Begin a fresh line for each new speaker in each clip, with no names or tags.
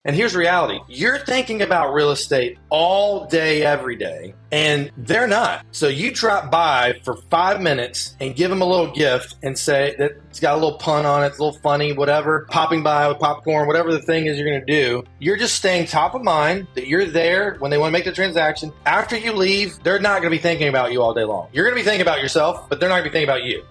And here's reality. You're thinking about real estate all day, every day, and they're not. So you drop by for 5 minutes and give them a little gift and say that it's got a little pun on it, it's a little funny, whatever, popping by with popcorn, whatever the thing is you're going to do. You're just staying top of mind that you're there when they want to make the transaction. After you leave, they're not going to be thinking about you all day long. You're going to be thinking about yourself, but they're not going to be thinking about you.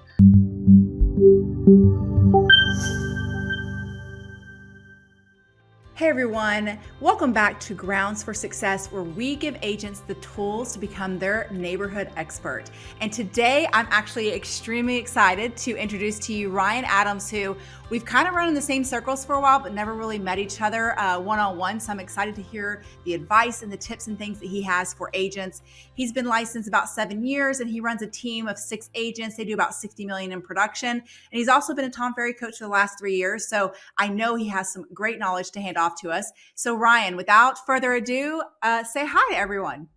Hey everyone, welcome back to Grounds for Success, where we give agents the tools to become their neighborhood expert. And today I'm actually extremely excited to introduce to you Ryan Adams, who we've kind of run in the same circles for a while, but never really met each other one-on-one. So I'm excited to hear the advice and the tips and things that he has for agents. He's been licensed about 7 years and he runs a team of 6 agents. They do about 60 million in production. And he's also been a Tom Ferry coach for the last 3 years. So I know he has some great knowledge to hand off to us. So Ryan, without further ado, say hi to everyone.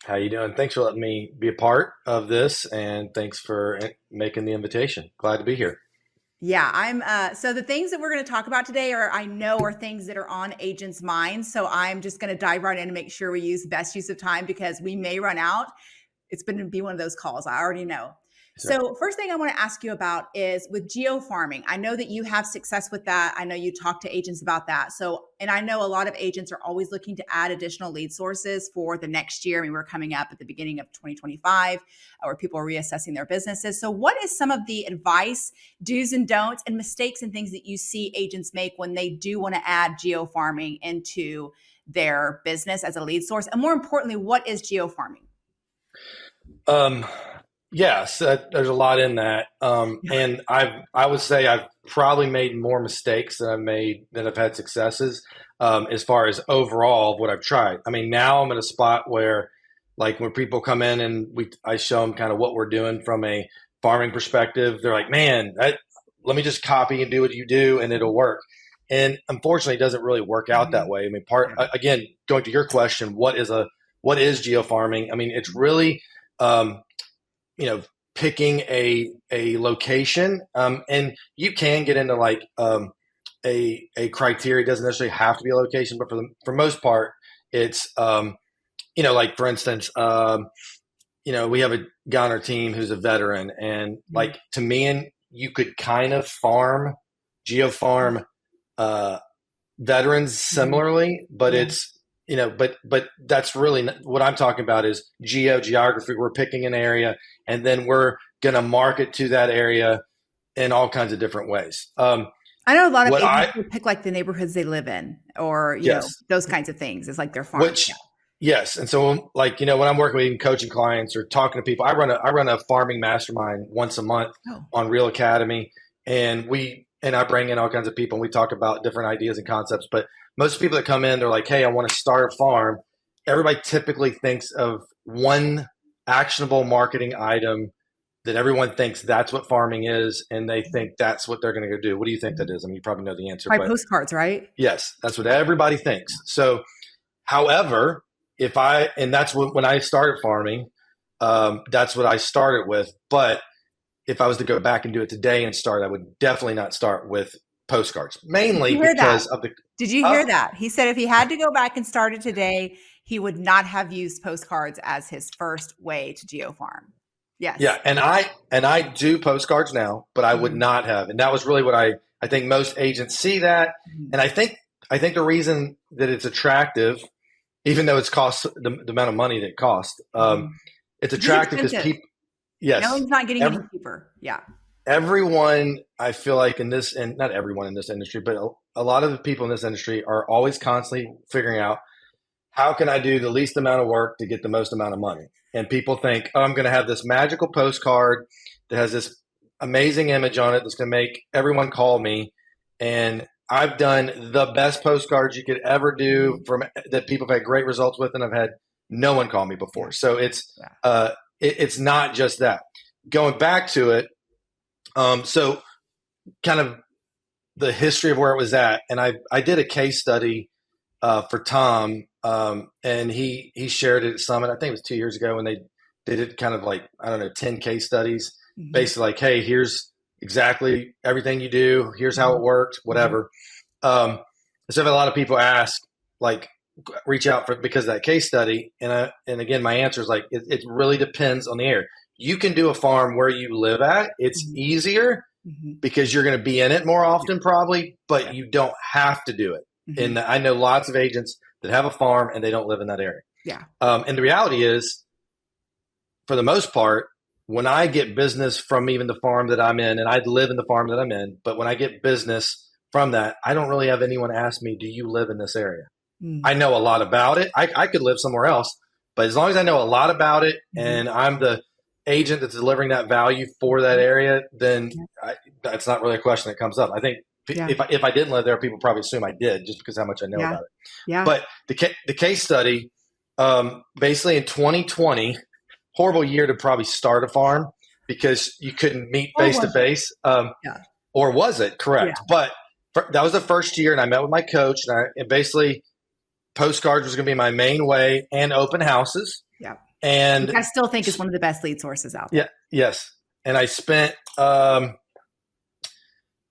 How you doing? Thanks for letting me be a part of this, and thanks for making the invitation. Glad to be here.
Yeah, so the things that we're going to talk about today are things that are on agents' minds. So I'm just going to dive right in and make sure we use the best use of time because we may run out. It's going to be one of those calls. I already know.
Sure.
So first thing I want to ask you about is with geo-farming. I know that you have success with that. I know you talk to agents about that. And I know a lot of agents are always looking to add additional lead sources for the next year. I mean, we're coming up at the beginning of 2025 where people are reassessing their businesses. So what is some of the advice, do's and don'ts, and mistakes and things that you see agents make when they do want to add geo-farming into their business as a lead source? And more importantly, what is geo-farming?
Yes, there's a lot in that. And I would say I've probably made more mistakes than I've had successes, as far as overall of what I've tried. I mean, now I'm at a spot where, like, when people come in and I show them kind of what we're doing from a farming perspective, they're like, man, let me just copy and do what you do and it'll work. And unfortunately, it doesn't really work out that way. I mean, again, going to your question, what is geo-farming? I mean, it's really, picking a location, and you can get into like a criteria. It doesn't necessarily have to be a location, but for most part, it's like for instance, we have a guy on our team who's a veteran, and like to me, and you could kind of geo-farm veterans similarly, but it's but that's really what I'm talking about is geography. We're picking an area and then we're going to market to that area in all kinds of different ways.
I know a lot of agents will pick like the neighborhoods they live in or, those kinds of things. It's like their farm.
Yes. And so like, when I'm working with coaching clients or talking to people, I run a farming mastermind once a month on Real Academy. And I bring in all kinds of people and we talk about different ideas and concepts, but most people that come in, they're like, hey, I want to start a farm. Everybody typically thinks of one actionable marketing item that everyone thinks that's what farming is, and they think that's what they're going to go do. What do you think that is? I mean, you probably know the answer.
Postcards, right?
Yes, that's what everybody thinks. So, however, that's when I started farming, that's what I started with. But if I was to go back and do it today and start, I would definitely not start with postcards, mainly because of the.
Did you hear that? He said if he had to go back and start it today, he would not have used postcards as his first way to geo-farm. Yes.
Yeah, and I do postcards now, but I would not have, and that was really what I think most agents see that, and I think the reason that it's attractive, even though it's cost the amount of money that it costs, it's attractive because people. Yes,
no, he's not getting any cheaper. Yeah.
Everyone, I feel like and not everyone in this industry, but a lot of the people in this industry are always constantly figuring out how can I do the least amount of work to get the most amount of money. And people think, I'm going to have this magical postcard that has this amazing image on it that's going to make everyone call me. And I've done the best postcards you could ever do that people have had great results with, and I've had no one call me before. So it's not just that. Going back to it, so kind of the history of where it was at. And I did a case study for Tom, and he shared it at Summit. I think it was 2 years ago when they did it kind of like, 10 case studies, basically like, hey, here's exactly everything you do. Here's how it worked, whatever. So a lot of people ask, like, reach out for because of that case study, and again, my answer is like it really depends on the area. You can do a farm where you live at. It's easier because you're going to be in it more often, probably, but you don't have to do it. And I know lots of agents that have a farm and they don't live in that area.
Yeah.
And the reality is, for the most part, when I get business from even the farm that I'm in, and I live in the farm that I'm in, but when I get business from that, I don't really have anyone ask me, do you live in this area? I know a lot about it. I could live somewhere else, but as long as I know a lot about it and I'm the agent that's delivering that value for that area, then that's not really a question that comes up. I think if I didn't live there, people probably assume I did just because how much I know about it.
Yeah.
But the case study, basically in 2020, horrible year to probably start a farm because you couldn't meet face to face. Or was it? Correct. Yeah. But that was the first year, and I met with my coach, and basically postcards was going to be my main way, and open houses.
Yeah.
And
I still think it's one of the best lead sources out there.
Yeah. Yes. And I spent, I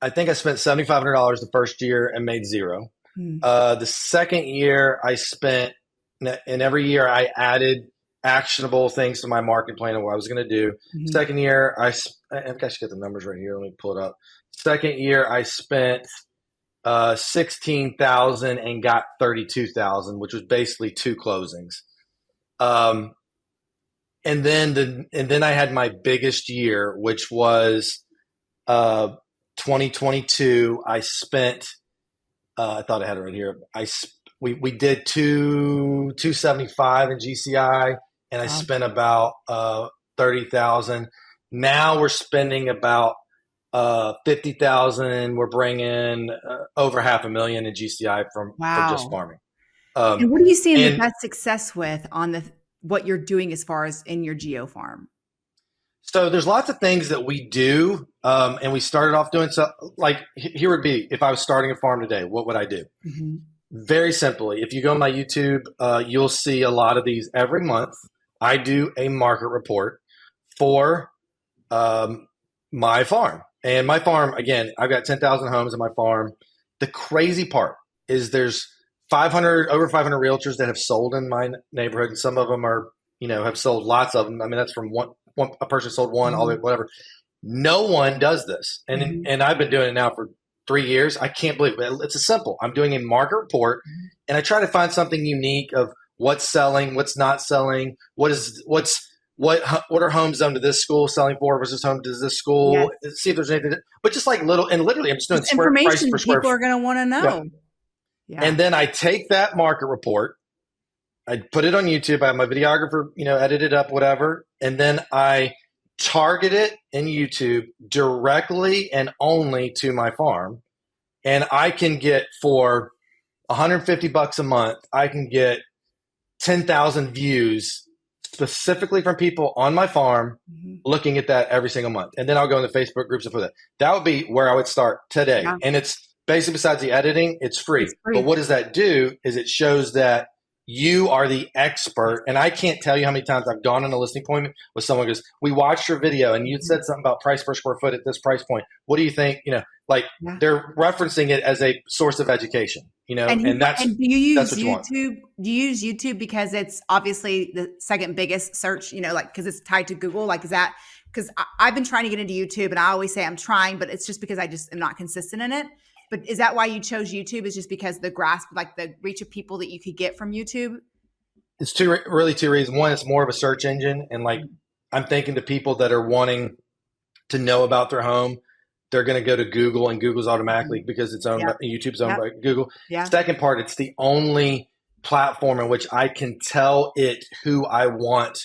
think I spent $7,500 the first year and made zero. The second year I spent, and every year I added actionable things to my market plan of what I was going to do. Second year, I think I should get the numbers right here. Let me pull it up. Second year, I spent 16,000 and got 32,000, which was basically 2 closings. And then I had my biggest year, which was 2022. I spent, I thought I had it right here. We did 275 in GCI, and I spent about 30,000. Now we're spending about 50,000. We're bringing over $500,000 in GCI for just farming.
And what are you seeing the best success with on what you're doing as far as in your geo farm?
So there's lots of things that we do, and we started off doing so. Like here would be if I was starting a farm today, what would I do? Very simply, if you go on my YouTube, you'll see a lot of these every month. I do a market report for my farm. And my farm, again, I've got 10,000 homes in my farm. The crazy part is there's over 500 realtors that have sold in my neighborhood. And some of them are, have sold lots of them. I mean, that's from a person sold one, all the whatever. No one does this. And I've been doing it now for 3 years. I can't believe it. It's a simple. I'm doing a market report, and I try to find something unique of what's selling, what's not selling, what are homes done to this school selling for versus home to this school. See if there's anything, but just like little, and literally I'm just doing
information people are going to want to know.
Yeah. And then I take that market report, I put it on YouTube. I have my videographer, edit it up, whatever. And then I target it in YouTube directly and only to my farm. And I can get for $150 a month, I can get 10,000 views specifically from people on my farm looking at that every single month. And then I'll go in the Facebook groups and put that. That would be where I would start today. Yeah. And it's basically, besides the editing, it's free. But what does that do is it shows that you are the expert. And I can't tell you how many times I've gone on a listing appointment with someone who goes, we watched your video and you said something about price per square foot at this price point. What do you think? They're referencing it as a source of education, and do you use
YouTube? Do you use YouTube because it's obviously the second biggest search, because it's tied to Google? Is that, because I've been trying to get into YouTube and I always say I'm trying, but it's just because I just am not consistent in it. But is that why you chose YouTube? Is just because the grasp, the reach of people that you could get from YouTube?
It's two reasons. One, it's more of a search engine. And I'm thinking to people that are wanting to know about their home, they're going to go to Google, and Google's automatically because it's owned by YouTube's owned by Google. Yeah. Second part, it's the only platform in which I can tell it who I want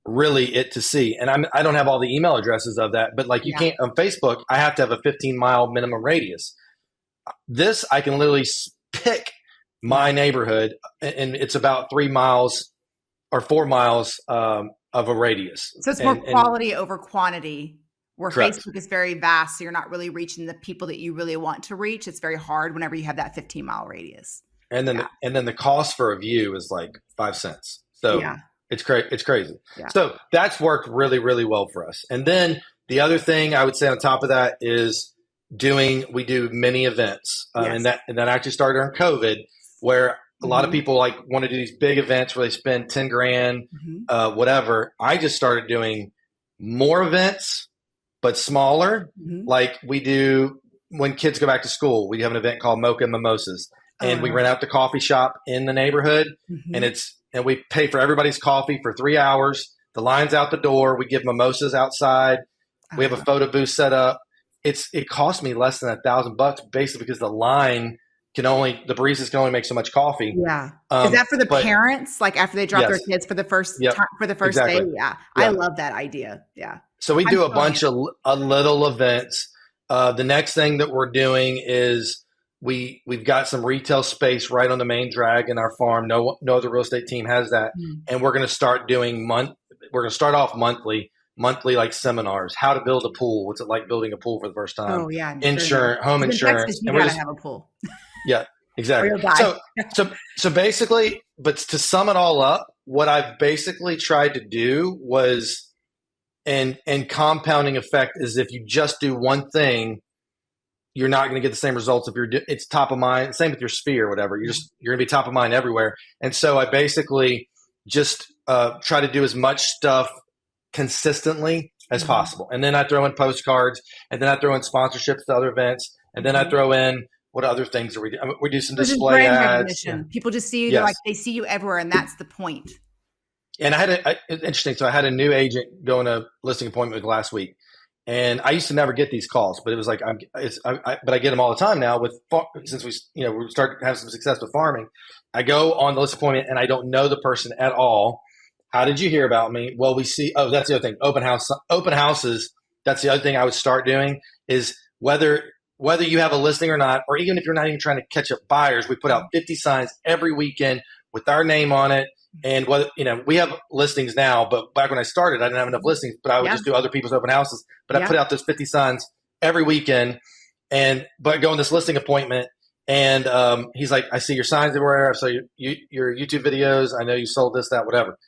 really it to see. And I don't have all the email addresses of that, but you can't on Facebook, I have to have a 15-mile minimum radius. This, I can literally pick my neighborhood, and it's about 3 miles or 4 miles of a radius.
So it's more quality over quantity, where correct. Facebook is very vast. So you're not really reaching the people that you really want to reach. It's very hard whenever you have that 15-mile radius.
And then the cost for a view is 5 cents. So it's crazy. Yeah. So that's worked really, really well for us. And then the other thing I would say on top of that is we do many events, and
Yes.
that actually started during COVID, where a lot of
Mm-hmm.
people like want to do these big events where they spend 10 grand,
Mm-hmm.
whatever. I just started doing more events, but smaller.
Mm-hmm.
Like we do when kids go back to school, we have an event called Mocha and Mimosas,
Oh,
and
I
we
love
rent out the coffee shop in the neighborhood,
it.
and we pay for everybody's coffee for 3 hours. The line's out the door. We give mimosas outside. We have a photo booth set up. It cost me less than $1,000 basically because the baristas can only make so much coffee.
Yeah. Is that for the
But
parents, like after they drop their
yes,
kids for the first
yep,
time, for the first day?
exactly,
Yeah. I
yeah.
love that idea. Yeah.
So we
I'm
do a
so
bunch
in.
of little events. The next thing that we're doing is we've got some retail space right on the main drag in our farm. No other real estate team has that,
Mm.
and we're going to start doing We're going to start off monthly like seminars. How to build a pool? What's it like building a pool for the first time?
Oh, yeah. Very nice.
Insurance, home
'Cause in Texas,
insurance,
you
and we're
gotta
just
have a pool
yeah,
or
exactly.
you'll die.
So basically, but to sum it all up, what I've basically tried to do was, and compounding effect is if you just do one thing, you're not going to get the same results if it's top of mind. Same with your sphere, or whatever. You're going to be top of mind everywhere. And so I basically just try to do as much stuff consistently as
Mhm.
possible, and then I throw in postcards, and then I throw in sponsorships to other events, and then I
Mhm.
throw in what other things are we do? I mean, we do some
So it's just
display
brand
ads. Yeah.
recognition. People just see you,
Yes.
they see you everywhere, and that's the point.
And it's interesting. So I had a new agent go on a listing appointment with last week, and I used to never get these calls, but it was like but I get them all the time now since we start having some success with farming. I go on the list appointment and I don't know the person at all. How did you hear about me? Well, we see. Oh, that's the other thing. Open houses. That's the other thing I would start doing is whether you have a listing or not, or even if you're not even trying to catch up buyers, we put out 50 signs every weekend with our name on it. And we have listings now, but back when I started, I didn't have enough listings, but I would
Yeah.
just do other people's open houses. But I
Yeah.
put out those 50 signs every weekend, but go on this listing appointment. And he's like, I see your signs everywhere. I saw your YouTube videos. I know you sold this, that, whatever.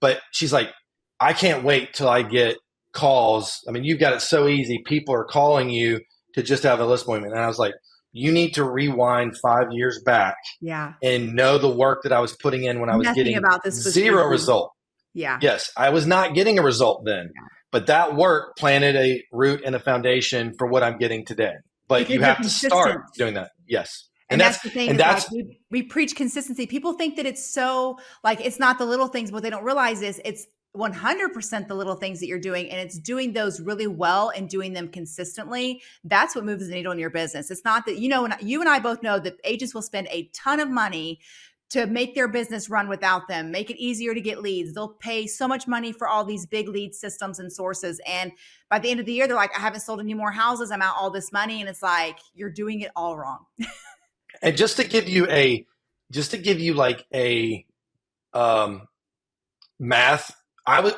But she's like, I can't wait till I get calls. I mean, you've got it so easy. People are calling you to just have a list appointment. And I was like, you need to rewind 5 years back
Yeah.
and know the work that I was putting in when I was
Nothing
getting
about this was
zero
easy.
result.
Yeah.
Yes, I was not getting a result then,
Yeah.
but that work planted a root and a foundation for what I'm getting today. But
Because
you
you're
have to start
consistent.
doing that. Yes.
And that's the thing, is like
that's
we preach consistency. People think that it's so like it's not the little things. What they don't realize is it's 100% the little things that you're doing, and it's doing those really well and doing them consistently. That's what moves the needle in your business. It's not that, and you and I both know that agents will spend a ton of money to make their business run without them, make it easier to get leads. They'll pay so much money for all these big lead systems and sources. And by the end of the year, they're like, I haven't sold any more houses. I'm out all this money. And it's like, you're doing it all wrong.
And just to give you like a math,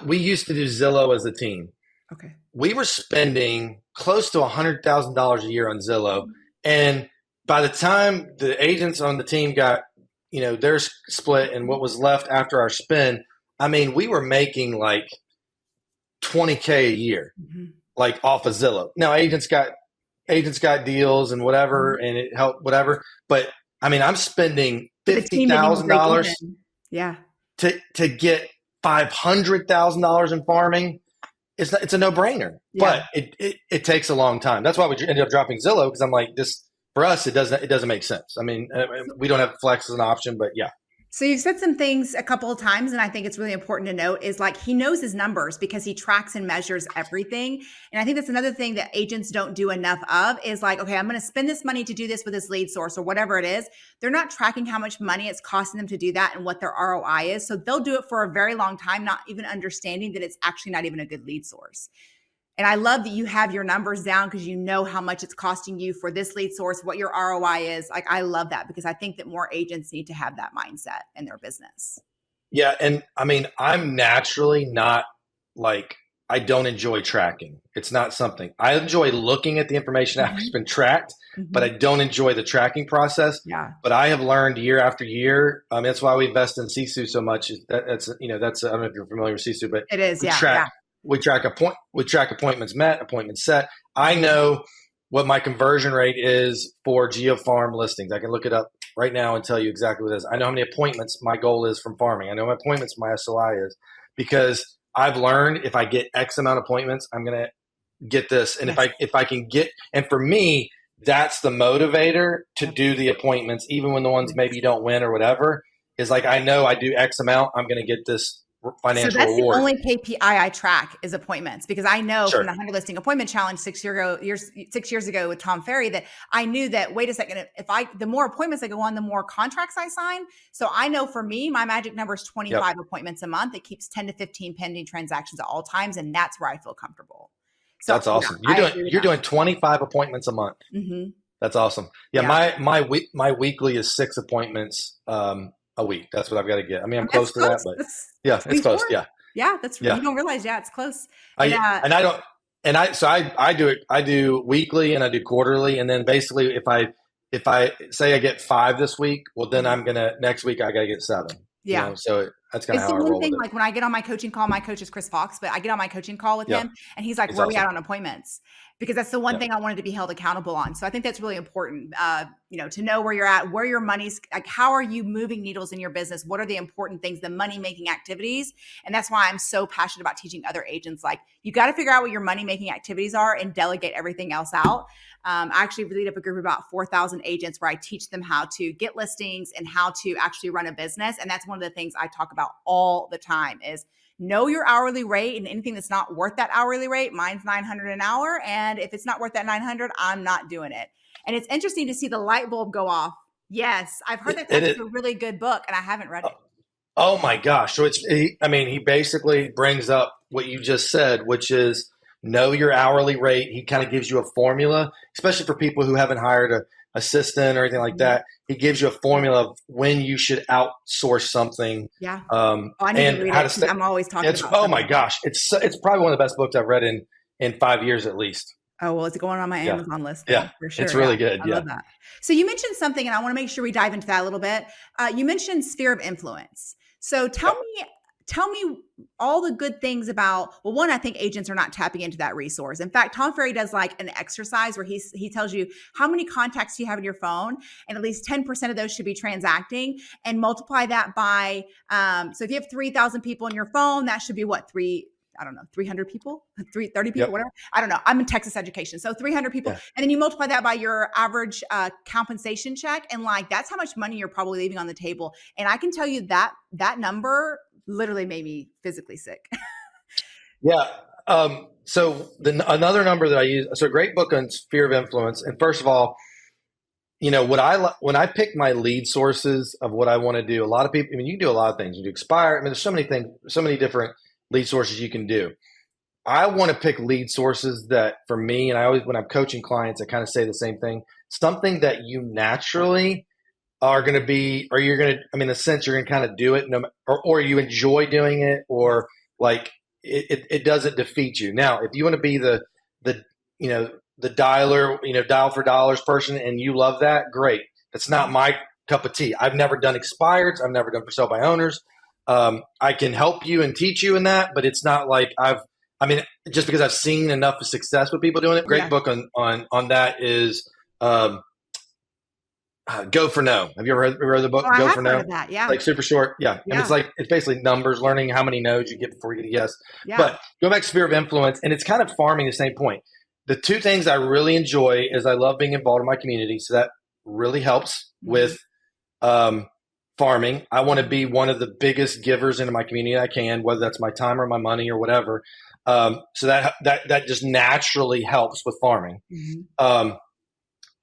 we used to do Zillow as a team.
Okay.
We were spending close to $100,000 a year on Zillow, and by the time the agents on the team got their split and what was left after our spend, I mean, we were making like $20K a year, like off of Zillow. Now agents got deals and whatever, and it helped whatever. But I mean, I'm spending $50,000
yeah,
to get $500,000 in farming. It's a no brainer, but it takes a long time. That's why we ended up dropping Zillow, because I'm like, this for us, it doesn't make sense. I mean, we don't have Flex as an option, but yeah.
So you've said some things a couple of times, and I think it's really important to note is like he knows his numbers because he tracks and measures everything. And I think that's another thing that agents don't do enough of is like, okay, I'm going to spend this money to do this with this lead source or whatever it is. They're not tracking how much money it's costing them to do that and what their ROI is. So they'll do it for a very long time, not even understanding that it's actually not even a good lead source. And I love that you have your numbers down because you know how much it's costing you for this lead source, what your ROI is. Like, I love that because I think that more agents need to have that mindset in their business.
Yeah. And I mean, I'm naturally not like, I don't enjoy tracking. It's not something I enjoy looking at the information after it's been tracked, but I don't enjoy the tracking process.
Yeah.
But I have learned year after year. That's why we invest in Sisu so much. That's I don't know if you're familiar with Sisu, but
it is.
We track appointments met, appointments set. I know what my conversion rate is for geo-farm listings. I can look it up right now and tell you exactly what it is. I know how many appointments my goal is from farming. I know how many appointments my SOI is, because I've learned if I get X amount of appointments, I'm going to get this. And
Yes.
if I can get, and for me, that's the motivator to do the appointments, even when the ones maybe you don't win or whatever, is like, I know I do X amount, I'm going to get this
So
financial
that's the
reward.
only KPI I track is appointments, because I know from
Sure.
the 100 listing appointment challenge 6 years ago with Tom Ferry that I knew that, wait a second, the more appointments I go on, the more contracts I sign. So I know for me, my magic number is 25
Yep.
appointments a month. It keeps 10 to 15 pending transactions at all times. And that's where I feel comfortable. So
That's
yeah,
awesome.
I agree with
You're
that.
doing 25 appointments a month.
Mm-hmm.
That's awesome. Yeah.
Yeah.
My weekly is 6 appointments, a week. That's what I've got to get. I mean, I'm
That's
close to that,
close.
but
That's
yeah, it's close.
24.
Yeah.
Yeah. That's, you
Yeah.
don't realize. Yeah, it's close. And
And I don't, and I do it. I do weekly and I do quarterly. And then basically if I say I get 5 this week, well, then next week I got to get 7,
yeah.
so that's kind of
It's
how
the
I
one
roll
thing,
with it.
like when I get on my coaching call, my coach is Chris Fox, but I get on my coaching call with
Yeah.
him and he's like,
He's
where are we at
awesome.
on appointments? Because that's the one
Yeah.
thing I wanted to be held accountable on. So I think that's really important, to know where you're at, where your money's, like, how are you moving needles in your business? What are the important things, the money making activities? And that's why I'm so passionate about teaching other agents. Like, you got to figure out what your money making activities are and delegate everything else out. I actually lead up a group of about 4,000 agents where I teach them how to get listings and how to actually run a business. And that's one of the things I talk about all the time is know your hourly rate, and anything that's not worth that hourly rate, mine's 900 an hour. And if it's not worth that 900, I'm not doing it. And it's interesting to see the light bulb go off. Yes, I've heard that's actually a really good book and I haven't read it.
Oh my gosh. So he basically brings up what you just said, which is know your hourly rate. He kind of gives you a formula, especially for people who haven't hired an assistant or anything like that. He gives you a formula of when you should outsource something.
Yeah. I need
And
to read
how
it.
to stay.
I'm always talking about
Oh
something.
my gosh. It's probably one of the best books I've read in 5 years at least.
Oh, well, it's going on my Amazon list.
Yeah.
For sure.
It's really good.
I love that. So you mentioned something, and I want to make sure we dive into that a little bit. You mentioned sphere of influence. So tell me all the good things about, well, one, I think agents are not tapping into that resource. In fact, Tom Ferry does like an exercise where he tells you how many contacts you have in your phone, and at least 10% of those should be transacting, and multiply that by, so if you have 3,000 people in your phone, that should be what, 300 people, 330 people, whatever. I don't know. I'm in Texas education. So 300 people. Yeah. And then you multiply that by your average compensation check. And like, that's how much money you're probably leaving on the table. And I can tell you that number literally made me physically sick.
Yeah. So another number that I use, so a great book on sphere of influence. And first of all, when I pick my lead sources of what I want to do, a lot of people, you can do a lot of things. You do expire. There's so many things, so many different lead sources you can do. I want to pick lead sources that, for me, and I always, when I'm coaching clients, I kind of say the same thing, something that you naturally are going to be, or you're going to, in a sense, you're going to kind of do it, or you enjoy doing it, or like it doesn't defeat you. Now, if you want to be the dialer, dial for dollars person, and you love that, great. That's not my cup of tea. I've never done expireds. I've never done for sale by owners. I can help you and teach you in that, but it's not like just because I've seen enough of success with people doing it. Great book on that is Go for No. Have you ever read the book?
Oh,
Go
I have
for
heard
No.
of that. Yeah.
Like super short. Yeah. And it's basically numbers, learning how many no's you get before you get a yes. Yeah. But go back to sphere of influence, and it's kind of farming the same point. The two things I really enjoy is I love being involved in my community. So that really helps with farming. I want to be one of the biggest givers into my community I can, whether that's my time or my money or whatever. So that just naturally helps with farming. And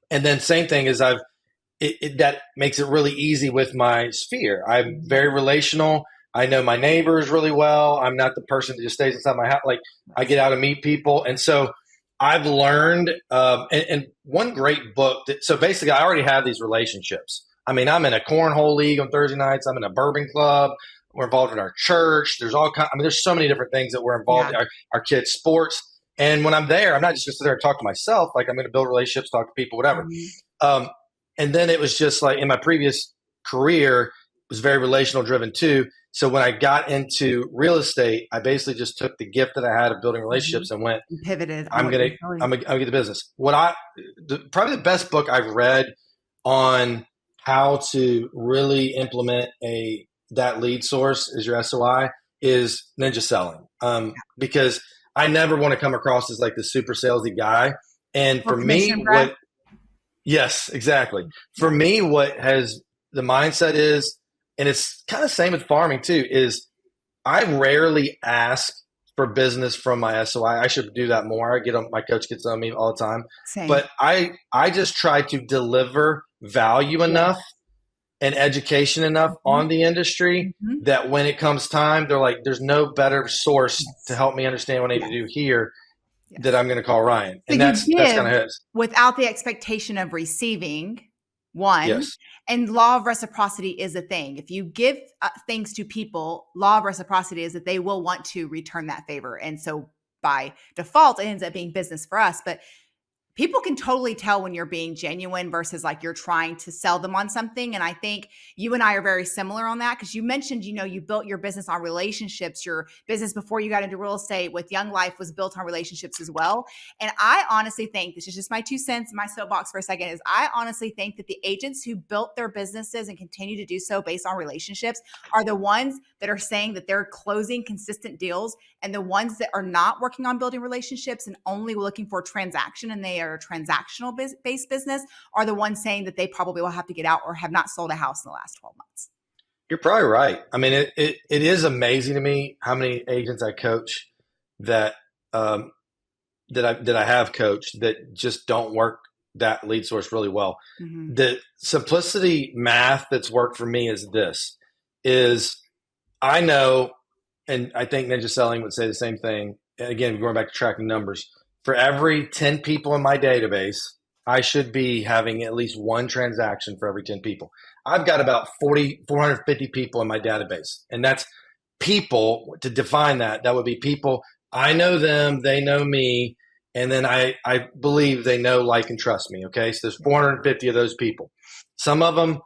then same thing is that makes it really easy with my sphere. I'm very relational. I know my neighbors really well. I'm not the person that just stays inside my house. Like, I get out and meet people. And so I've learned, and one great book so basically I already have these relationships. I'm in a cornhole league on Thursday nights. I'm in a bourbon club. We're involved in our church. There's all kinds. There's so many different things that we're involved in. Our kids' sports. And when I'm there, I'm not just going to sit there and talk to myself. Like, I'm going to build relationships, talk to people, whatever. And then it was just like in my previous career, it was very relational driven too. So when I got into real estate, I basically just took the gift that I had of building relationships and went,
You pivoted on
I'm
what
gonna
you're doing.
I'm gonna get the business. Probably the best book I've read on how to really implement that lead source is your SOI is Ninja Selling. Because I never want to come across as like the super salesy guy. And
Or
for me,
commission, Brad.
yes, exactly. For
Yeah.
me, what has the mindset is, and it's kind of same with farming too, is I rarely ask for business from my SOI. I should do that more. My coach gets on me all the time,
Same.
but I just try to deliver value
Yeah.
enough and education enough on the industry
Mhm.
that when it comes time, they're like, there's no better source to
Yes.
help me understand what I need to do here that
Yes.
I'm going to call Ryan.
So
And
you
that's
give
kind of his.
without the expectation of receiving, one,
Yes.
and law of reciprocity is a thing. If you give things to people, law of reciprocity is that they will want to return that favor. And so by default, it ends up being business for us. But people can totally tell when you're being genuine versus like you're trying to sell them on something. And I think you and I are very similar on that because you mentioned, you built your business on relationships. Your business before you got into real estate with Young Life was built on relationships as well. And I honestly think, this is just my 2 cents, my soapbox for a second, is I honestly think that the agents who built their businesses and continue to do so based on relationships are the ones that are saying that they're closing consistent deals, and the ones that are not working on building relationships and only looking for transaction and they are a transactional based business are the ones saying that they probably will have to get out or have not sold a house in the last 12 months.
You're probably right. I mean, it is amazing to me how many agents I coach that that I have coached that just don't work that lead source really well.
Mm-hmm.
The simplicity math that's worked for me is I know, and I think Ninja Selling would say the same thing. And again, going back to tracking numbers, for every 10 people in my database, I should be having at least one transaction for every 10 people. I've got about 450 people in my database. And that's people. To define that would be people. I know them, they know me, and then I believe they know, like, and trust me. Okay. So there's 450 of those people. Some of them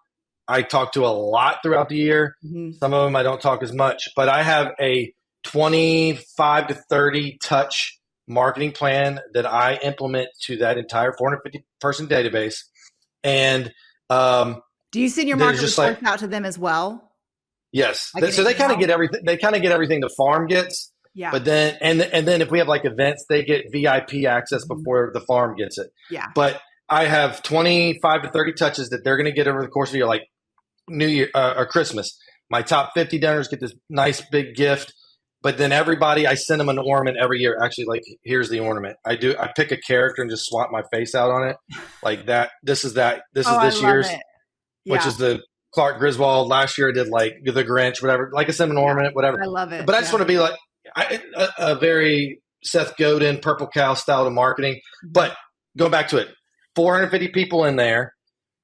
I talk to a lot throughout the year.
Mm-hmm.
Some of them I don't talk as much, but I have a 25 to 30 touch marketing plan that I implement to that entire 450 person database. And
do you send your
there's
market
just
reports
like,
out to them as well?
yes.
Like
So they kind of
email?
get everything. They kind of get everything the farm gets.
Yeah.
But then, and then if we have like events, they get VIP access before the farm gets it.
Yeah.
But I have 25 to 30 touches that they're going to get over the course of the year, like New Year or Christmas. My top 50 donors get this nice big gift. But then everybody, I send them an ornament every year. Actually, like, here's the ornament. I pick a character and just swap my face out on it. Like that. This is this year's, which is the Clark Griswold. Last year I did like the Grinch, whatever. Like I send an ornament, whatever.
I love it.
But I just want to be like a very Seth Godin, Purple Cow style of marketing. But going back to it, 450 people in there.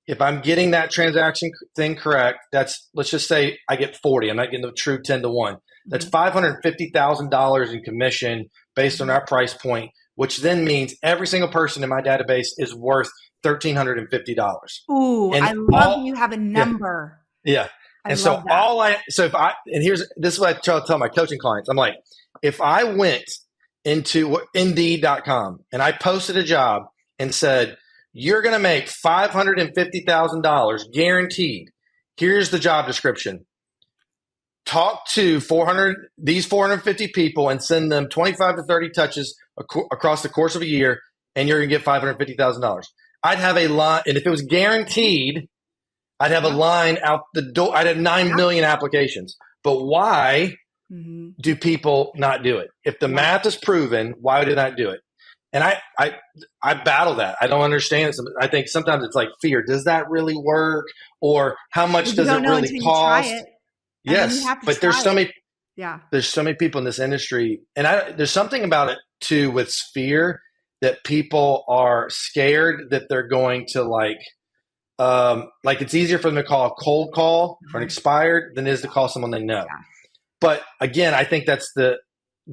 If I'm getting that transaction thing correct, let's just say I get 40. I'm not getting the true 10 to 1. That's $550,000 in commission based on our price point, which then means every single person in my database is worth $1,350.
Ooh,
And
I love that you have a number.
Yeah. And so this is what I tell my coaching clients. I'm like, if I went into Indeed.com and I posted a job and said, you're going to make $550,000 guaranteed. Here's the job description. Talk to 450 people and send them 25 to 30 touches across the course of a year, and you're going to get $550,000. I'd have a line, and if it was guaranteed, I'd have a line out the door. I'd have 9 million applications. But why do people not do it? If the math is proven, why do they not do it? And I battle that. I don't understand it. I think sometimes it's like fear. Does that really work? Or how much does it really cost? Yes, but there's so many people in this industry, and there's something about it too with fear that people are scared that they're going to like it's easier for them to call a cold call or an expired than it is to call someone they know. But again, I think that's who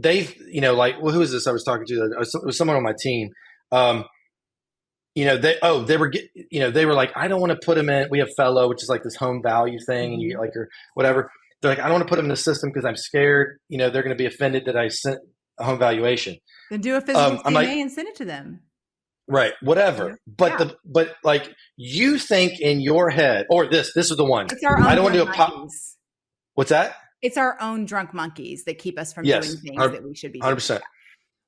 is this I was talking to? It was someone on my team. they were they were like, I don't want to put them in. We have fellow, which is like this home value thing, and you get like your whatever. They're like, I don't want to put them in the system because I'm scared. They're going to be offended that I sent a home valuation.
Then do a physical
I'm
CMA
like,
and send it to them.
right, whatever. But
Yeah.
but like you think in your head, or this is the one.
It's our
I
own
don't want to
drunk
do a pop.
monkeys.
What's that?
It's our own drunk monkeys that keep us from
Yes,
doing things that we should be doing.
100%.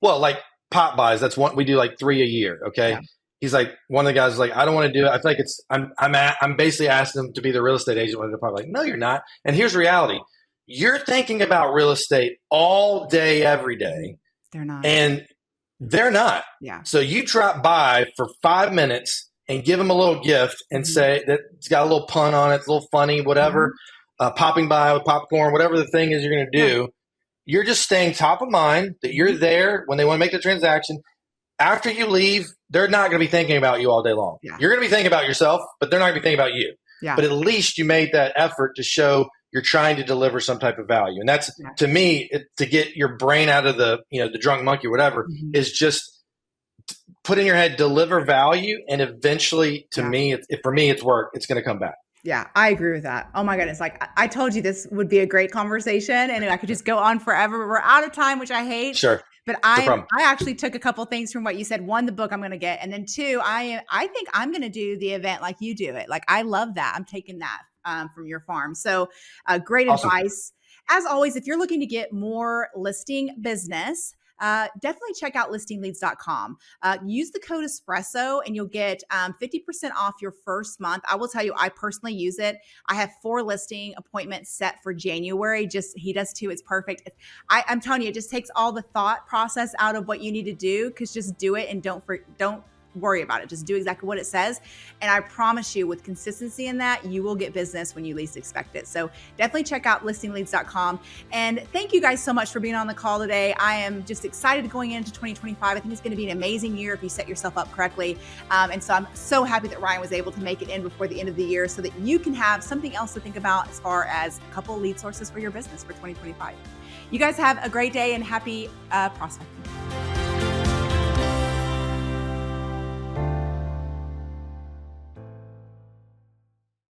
Well, like pop buys, that's one we do like 3 a year. Okay.
Yeah.
He's like, one of the guys is like, I don't want to do it. I feel like I'm basically asking them to be the real estate agent. When they're probably like, no, you're not. And here's reality. You're thinking about real estate all day, every day.
They're not.
And they're not.
Yeah.
So you drop by for 5 minutes and give them a little gift and say that it's got a little pun on it. It's a little funny, whatever, popping by with popcorn, whatever the thing is you're going to do. Yeah. You're just staying top of mind that you're there when they want to make the transaction. After you leave, they're not going to be thinking about you all day long. Yeah. You're going to be thinking about yourself, but they're not going to be thinking about you. Yeah. But at least you made that effort to show you're trying to deliver some type of value. And that's, to me, to get your brain out of the drunk monkey or whatever, is just put in your head, deliver value. And eventually, for me, it's work. It's going to come back.
Yeah, I agree with that. Oh my goodness. Like I told you, this would be a great conversation and I could just go on forever. We're out of time, which I hate.
Sure.
But I actually took a couple things from what you said. One, the book I'm going to get. And then two, I think I'm going to do the event like you do it. Like, I love that. I'm taking that from your farm. So great advice. As always, if you're looking to get more listing business, definitely check out listingleads.com. Use the code Espresso and you'll get 50% off your first month. I will tell you, I personally use it. I have 4 listing appointments set for January. He does too. It's perfect. I'm telling you, it just takes all the thought process out of what you need to do, because just do it and don't worry about it. Just do exactly what it says. And I promise you, with consistency in that, you will get business when you least expect it. So definitely check out listingleads.com. And thank you guys so much for being on the call today. I am just excited going into 2025. I think it's going to be an amazing year if you set yourself up correctly. And so I'm so happy that Ryan was able to make it in before the end of the year so that you can have something else to think about as far as a couple lead sources for your business for 2025. You guys have a great day and happy prospecting.